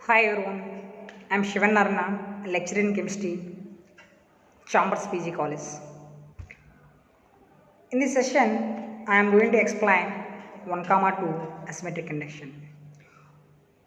Hi everyone, I am Shivan Narna, lecturer in chemistry, Chambers PG College. In this session, I am going to explain 1, 2 asymmetric induction.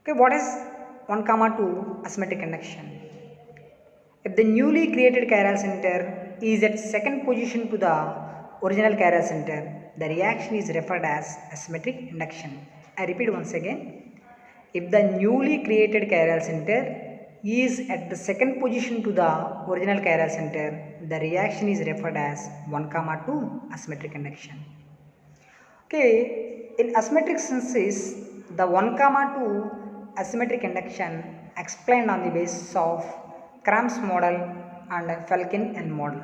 Okay, what is 1, 2 asymmetric induction? If the newly created chiral center is at second position to the original chiral center, the reaction is referred as asymmetric induction. I repeat once again. If the newly created chiral center is at the second position to the original chiral center, the reaction is referred as 1, 2 asymmetric induction. Okay, in asymmetric synthesis, the 1, 2 asymmetric induction explained on the basis of Cramp's model and Falkin and model.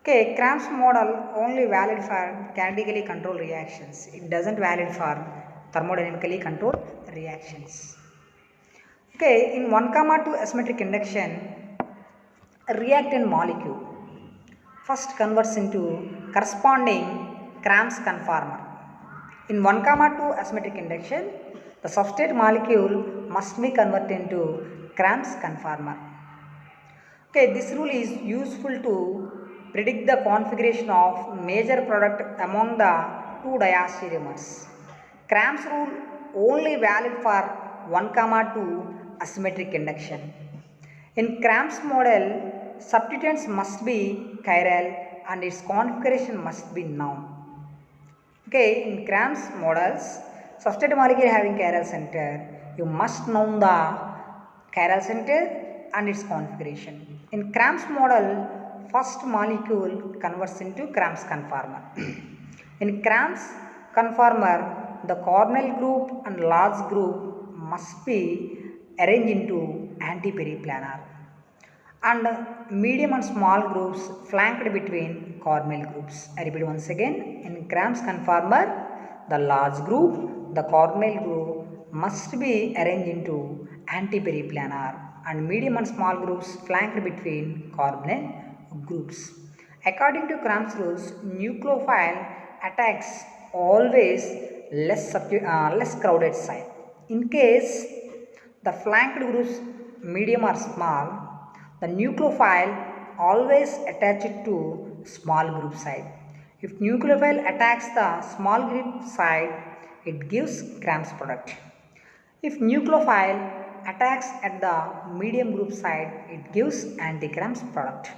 Okay, Cramp's model only valid for kinetically controlled reactions. It doesn't valid for thermodynamically controlled reactions. Okay, in 1, 2 asymmetric induction, a reactant molecule first converts into corresponding Cramp's conformer. In 1, 2 asymmetric induction, the substrate molecule must be converted into Cramp's conformer. Okay, this rule is useful to predict the configuration of major product among the two diastereomers. Cramp's rule only valid for 1, 2 asymmetric induction. In Cramp's model, substituents must be chiral and its configuration must be known. Okay, in Cramp's models, substrate molecule having chiral center, you must know the chiral center and its configuration. In Cramp's model, first molecule converts into Cramp's conformer. In Cramp's conformer, the carbonyl group and large group must be arranged into anti-periplanar, and medium and small groups flanked between carbonyl groups. I repeat once again, in Cramp's conformer, the large group, the carbonyl group must be arranged into anti-periplanar and medium and small groups flanked between carbonyl groups. According to Cramp's rules, nucleophile attacks always less crowded site. In case the flanked groups medium or small, the nucleophile always attached to small group side. If nucleophile attacks the small group side, it gives Cramp's product. If nucleophile attacks at the medium group side, it gives anti-Cramp's product.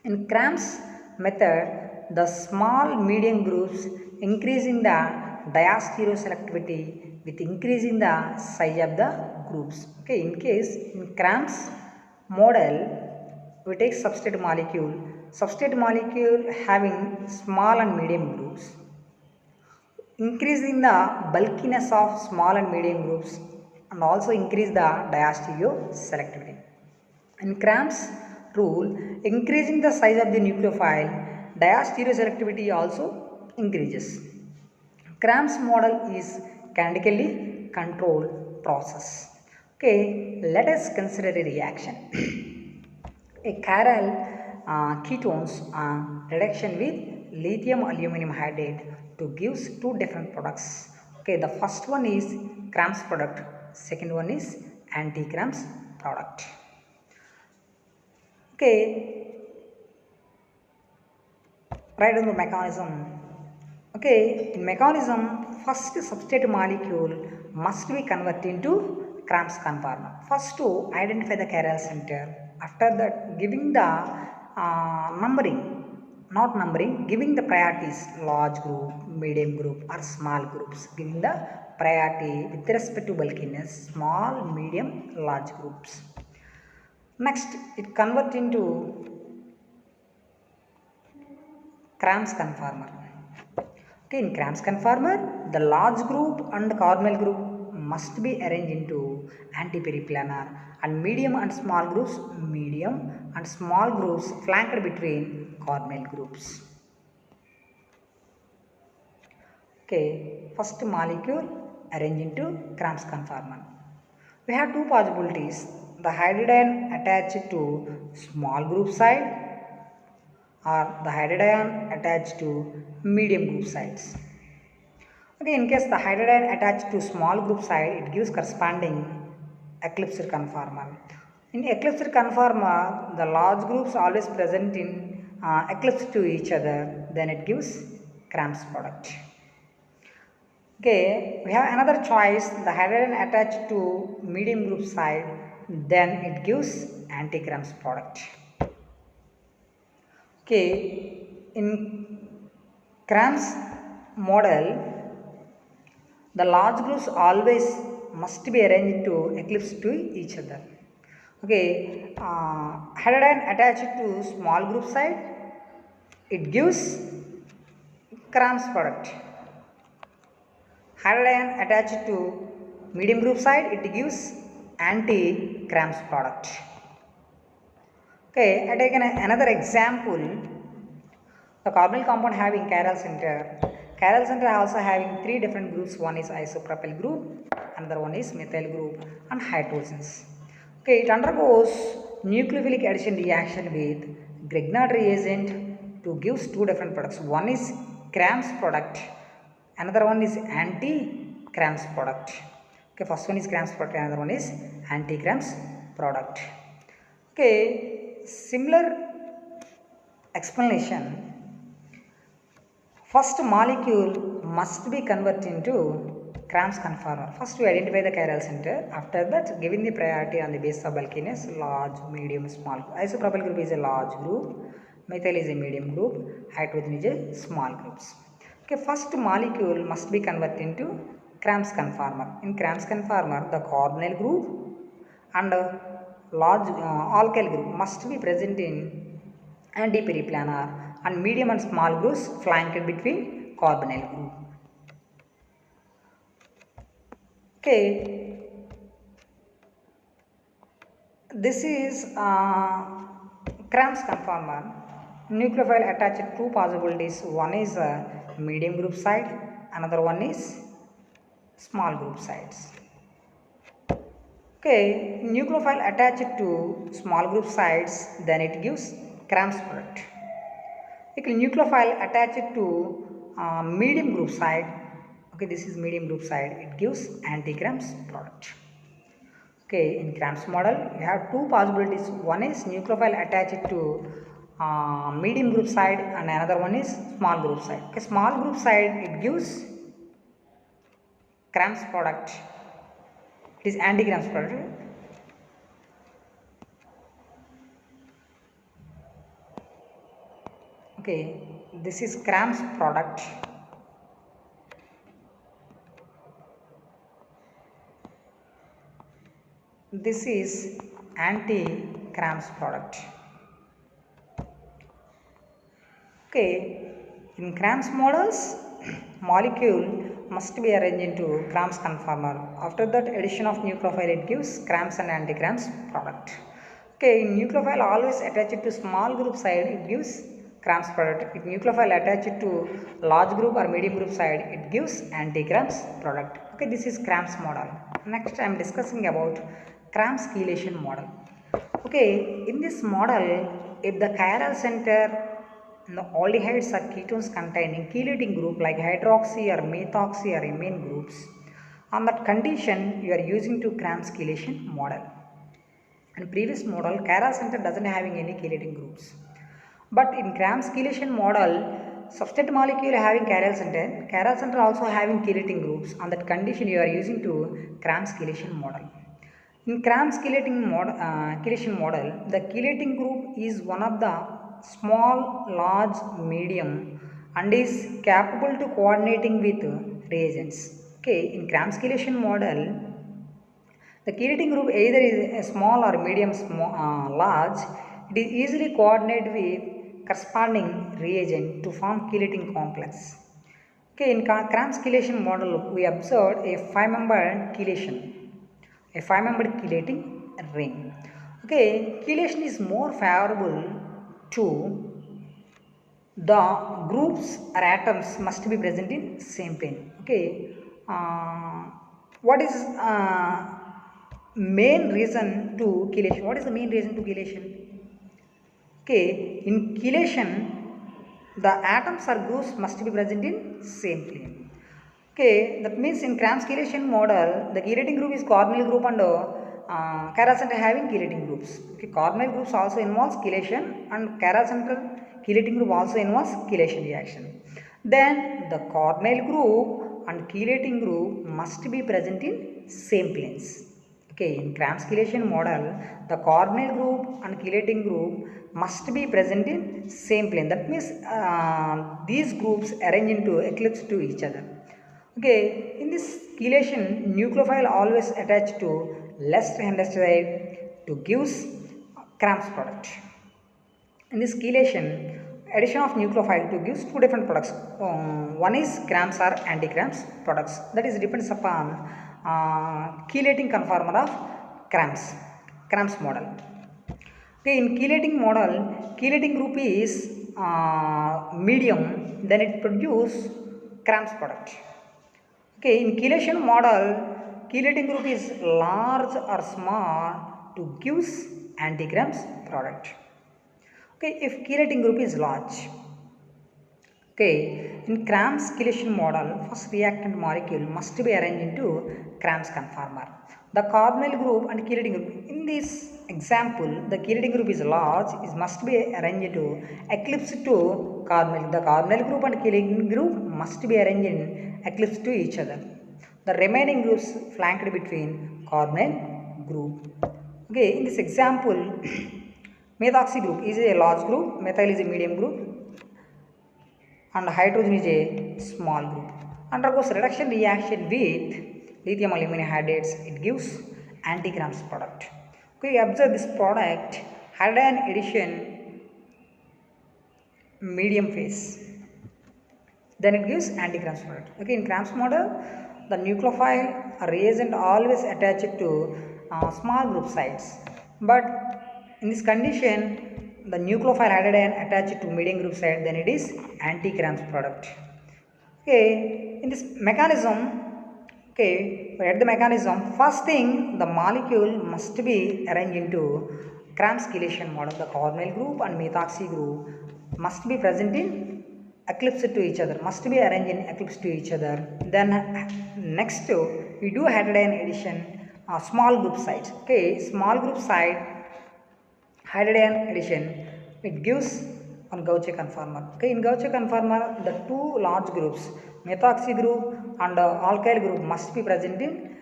In Cramp's method, the small medium groups increasing the diastereoselectivity with increasing the size of the groups. Okay, in case in Cramp's model, we take substrate molecule having small and medium groups, increasing the bulkiness of small and medium groups and also increase the diastereoselectivity. In Cramp's rule, increasing the size of the nucleophile, diastereoselectivity also increases. Cramp's model is kinetically controlled process. Okay, let us consider a reaction. A chiral ketones reduction with lithium aluminum hydride to gives two different products. Okay, the first one is Cramp's product, second one is anti-Cramp's product. Okay, write down the mechanism. Okay, in mechanism, first substrate molecule must be converted into Cramp's conformer. First to identify the chiral center. After that, giving the giving the priorities, large group, medium group or small groups, giving the priority with respect to bulkiness, small, medium, large groups. Next, it converts into Cramp's conformer. Okay, in Cramp's conformer, the large group and carbonyl group must be arranged into anti-periplanar and medium and small groups flanked between carbonyl groups. Okay, first molecule arranged into Cramp's conformer. We have two possibilities: the hydrogen attached to small group side or the hydrogen attached to medium group sides. Okay, in case the hydrogen attached to small group side, it gives corresponding eclipsed conformer. In eclipsed conformer, the large groups always present in eclipse to each other, then it gives Cramp's product. Okay, we have another choice, the hydrogen attached to medium group side, then it gives anti-Cramp's product. Okay, in Cramp's model, the large groups always must be arranged to eclipse to each other. Okay, hydrogen attached to small group side, it gives Cramp's product. Hydrogen attached to medium group side, it gives anti-Cramp's product. Okay, I take another example. The carbonyl compound having chiral center. Chiral center also having three different groups. One is isopropyl group, another one is methyl group, and hydrogens. Okay, it undergoes nucleophilic addition reaction with Grignard reagent to give two different products. One is Cramp's product, another one is anti-Cramp's product. Okay, first one is Cramp's product, another one is anti-Cramp's product. Okay, similar explanation. First molecule must be converted into Cramp's conformer. First we identify the chiral center. After that, giving the priority on the basis of bulkiness, large, medium, small. Isopropyl group is a large group, methyl is a medium group, hydrogen is a small groups. Okay, first molecule must be converted into Cramp's conformer. In Cramp's conformer, the carbonyl group and large alkyl group must be present in anti-periplanar, and medium and small groups flanked between carbonyl group. Okay, this is Cramp's conformer. Nucleophile attached two possibilities. One is medium group side, another one is small group sides. Okay, nucleophile attached to small group sides, then it gives Cramp's product. Okay, nucleophile attached to medium group side, okay, this is medium group side, it gives anti-Cramp's product. Okay, in Cramp's model, you have two possibilities. One is nucleophile attached to medium group side, and another one is small group side. Okay, small group side, it gives Cramp's product. It is anti-Cramp's product. Okay, this is Cramp's product. This is anti-Cramp's product. Okay, in Cramp's models, molecule must be arranged into Cramp's conformer. After that addition of nucleophile, it gives Cramp's and anti-Cramp's product. Okay, in nucleophile always attached to small group side, it gives Cramp's product. If nucleophile attached to large group or medium group side, it gives anti-Cramp's product. Okay, this is Cramp's model. Next I am discussing about Cramp's chelation model. Okay, in this model, if the chiral center and the aldehydes or ketones containing chelating group like hydroxy or methoxy or amine groups, on that condition you are using to Cramp's chelation model. In previous model, chiral center doesn't having any chelating groups. But in Cramp's chelation model, substrate molecule having chiral center also having chelating groups. On that condition, you are using to Cramp's chelation model. In Cramp's chelation model, the chelating group is one of the small, large, medium, and is capable to coordinating with reagents. Okay, in Cramp's chelation model, the chelating group either is a small or medium, large. It is easily coordinated with corresponding reagent to form chelating complex. Okay, in Cramp's chelation model, we observed a 5-membered chelation, a 5-membered chelating ring. Okay, chelation is more favorable to the groups or atoms must be present in same plane. Okay, what is main reason to chelation? What is the main reason to chelation? Okay, in chelation, the atoms or groups must be present in same plane. Okay, that means in Cram's chelation model, the chelating group is carbonyl group and chiral center having chelating groups. Okay, carbonyl groups also involves chelation and chiral center chelating group also involves chelation reaction. Then the carbonyl group and chelating group must be present in same planes. Okay, in Cram's chelation model, the carbonyl group and chelating group must be present in same plane. That means these groups arrange into eclipse to each other. Okay, in this chelation, nucleophile always attached to less andesite to gives Cram's product. In this chelation, addition of nucleophile to gives two different products. One is Cram's or anti-Cram's products. That is depends upon chelating conformer of Cram's model. Okay, in chelating model, chelating group is medium, then it produce Cram's product. Okay, in chelation model, chelating group is large or small to gives anti-Cram's product. Okay, if chelating group is large. Okay, in Cram's chelation model, first reactant molecule must be arranged into Cram's conformer. The carbonyl group and chelating group. In this example, the chelating group is large, it must be arranged to eclipse to carbonyl. The carbonyl group and chelating group must be arranged in eclipse to each other. The remaining groups flanked between carbonyl group. Okay, in this example, methoxy group is a large group, methyl is a medium group, and hydrogen is a small group. Undergoes reduction reaction with lithium aluminum hydrates, it gives anti-Cram's product. Okay, observe this product, hydrogen addition, medium phase. Then it gives anti-Cram's product. Okay, in Cram's model, the nucleophile reagent always attached to small group sites. But in this condition, the nucleophile hydrogen attached to medium group site, then it is anti-Cram's product. Okay, in this mechanism, okay, at the mechanism, first thing the molecule must be arranged into Cram's chelation model. The carbonyl group and methoxy group must be present in eclipse to each other, must be arranged in eclipse to each other. Then next we do hydrogen addition, small group sites. Okay, small group site hydrogen addition, it gives on Gauche conformer. Okay, in Gauche conformer, the two large groups, methoxy group and alkyl group must be present in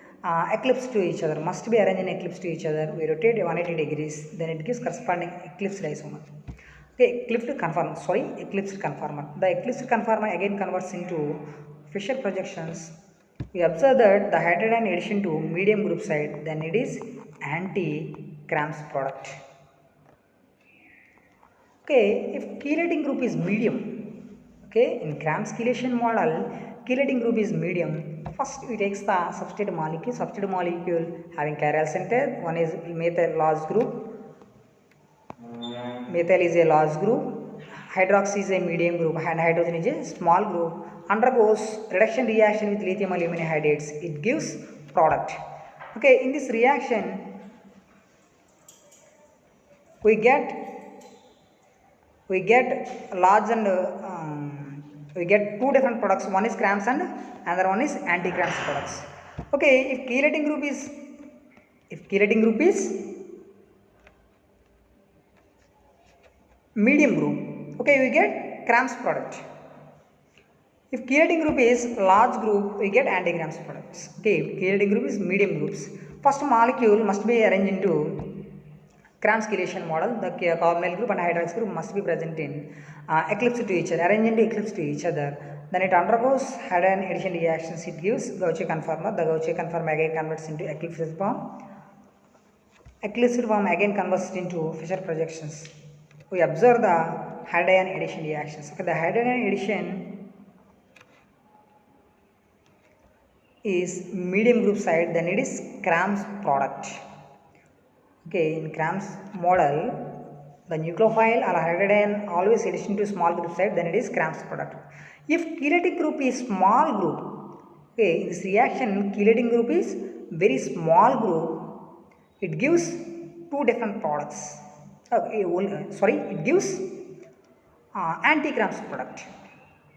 eclipse to each other, must be arranged in eclipse to each other. We rotate 180 degrees, then it gives corresponding eclipsed isomer. Okay, eclipsed conformer. The eclipsed conformer again converts into Fischer projections. We observe that the hydrogen addition to medium group side, then it is anti-Cram's product. Okay, if chelating group is medium, okay, in Cram's chelation model, chelating group is medium. First, we takes the substrate molecule having chiral center. One is methyl large group. Methyl is a large group. Hydroxy is a medium group, and hydrogen is a small group. Undergoes reduction reaction with lithium aluminum hydrates. It gives product. Okay, in this reaction, we get large and we get two different products. One is Cram's and another one is anti-Cram's products. Okay, if chelating group is medium group, okay, we get Cram's product. If chelating group is large group, we get anti-Cram's products. Okay, chelating group is medium groups. First molecule must be arranged into Cram's chelation model. The carbonyl group and hydroxy group must be present in eclipse to each other, arranged into eclipse to each other. Then it undergoes hydrogen addition reactions. It gives Gauche conformer. The Gauche conformer again converts into eclipsed form. Eclipsed form again converts into Fischer projections. We observe the hydrogen addition reactions. Okay, the hydrogen addition is medium group side, then it is Cram's product. Okay, in Cram's model, the nucleophile or hydrogen always addition to small group side, then it is Cram's product. If chelating group is small group, okay, in this reaction, chelating group is very small group, it gives two different products. Okay, it gives anti-Cram's product.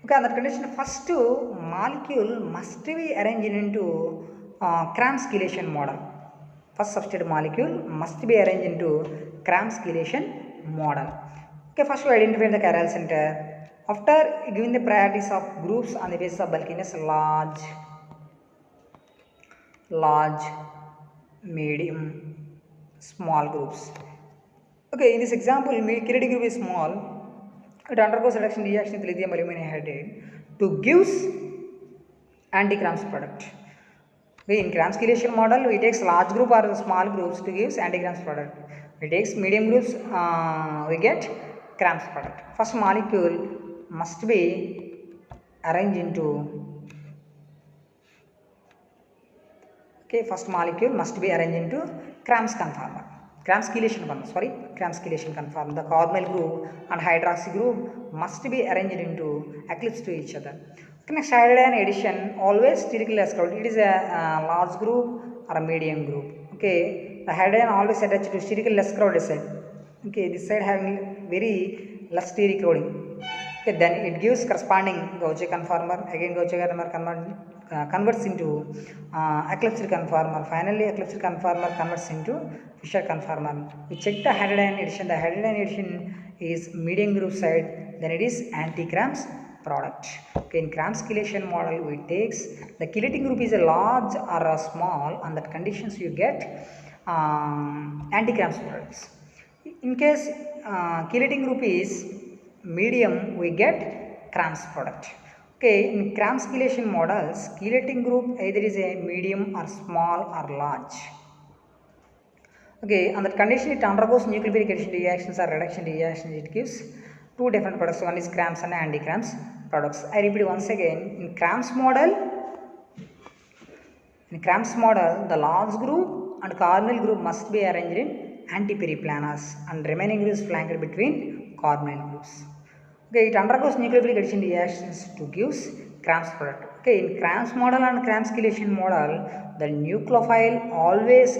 Okay, on that condition, first molecule must be arranged into Cram's chelation model. First substrate molecule must be arranged into Cram's chelation model. Okay, first we identify the chiral center. After giving the priorities of groups on the basis of bulkiness, large, medium, small groups. Okay, in this example, chelating group is small. It undergoes reduction reaction with lithium aluminum hydride to gives anti-Cram's product. Okay, in Cram's chelation model, we takes large group or small groups to gives anti-Cram's product. We takes medium groups, we get Cram's product. First molecule must be arranged into. Okay, first molecule must be arranged into Cram's conformer. Cram's chelation conformer. The carbonyl group and hydroxy group must be arranged into eclipse to each other. Okay, next, hydrogen addition always sterically less crowded. It is a large group or a medium group. Okay, the hydrogen always attached to sterically less crowded side. Okay, this side having very less steric crowding. Okay, then it gives corresponding Gauge conformer. Again, Gauge conformer converts into eclipsed conformer. Finally, eclipsed conformer converts into Fischer conformer. We check the hydrogen addition. The hydrogen addition is medium group side. Then it is anti-Cram's product. Okay, in Cram's chelation model, we takes the chelating group is a large or a small. On that conditions, you get anti-Cram's products. In case chelating group is medium, we get Cram's product. Okay, in Cram's chelation models, chelating group either is a medium or small or large. Okay, on that condition, it undergoes nucleophilic addition reactions or reduction reactions. It gives two different products. One is Cram's and anti-Cram's products. I repeat once again. In Cram's model, the large group and carbonyl group must be arranged in antiperiplanas and remaining groups flanked between carbonyl groups. Okay, it undergoes nucleophilic addition reactions to gives Cram's product. Okay, in Cram's model and Cram's chelation model, the nucleophile always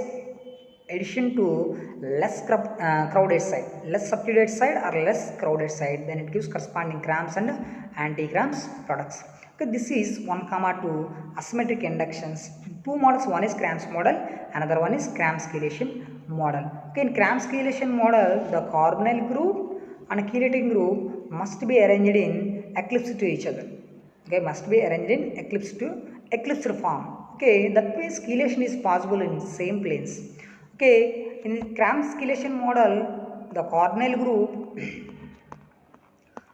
addition to less crowded side, less substituted side or less crowded side, then it gives corresponding Cram's and anti-Cram's products. Okay, this is 1,2 asymmetric inductions. Two models, one is Cram's model, another one is Cram's chelation model. Okay, in Cram's chelation model, the carbonyl group and chelating group must be arranged in eclipse to each other. Okay, must be arranged in eclipsed form. Okay, that means chelation is possible in same planes. Okay, in Cram's chelation model, the carbonyl group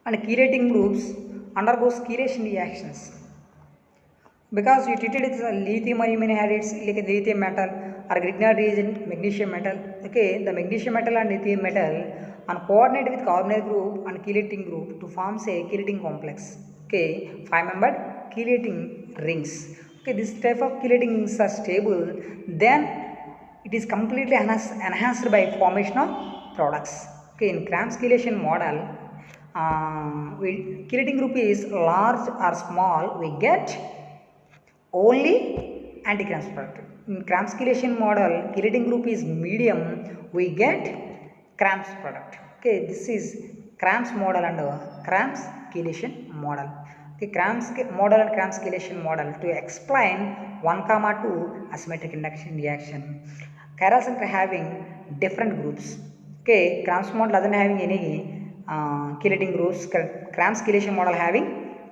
and chelating groups undergoes chelation reactions. Because you treated it as lithium aluminum hydrides like a lithium metal or Grignard reagent magnesium metal. Okay, the magnesium metal and lithium metal and coordinate with carbonyl group and chelating group to form a chelating complex. Okay, 5-membered chelating rings. Okay, this type of chelating rings are stable. Then it is completely enhanced by formation of products. Okay, in Cram's chelation model, chelating group is large or small, we get only anti-Cram's product. In Cram's chelation model, chelating group is medium, we get Cram's product. Okay, this is Cram's model and Cram's chelation model. Okay, Cram's model and Cram's chelation model to explain 1,2 asymmetric induction reaction. Chiral center having different groups. Okay, Cram's model doesn't having any chelating groups. Cram's chelation model having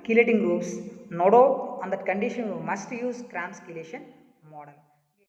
chelating groups. No doubt on that condition we must use Cram's chelation model.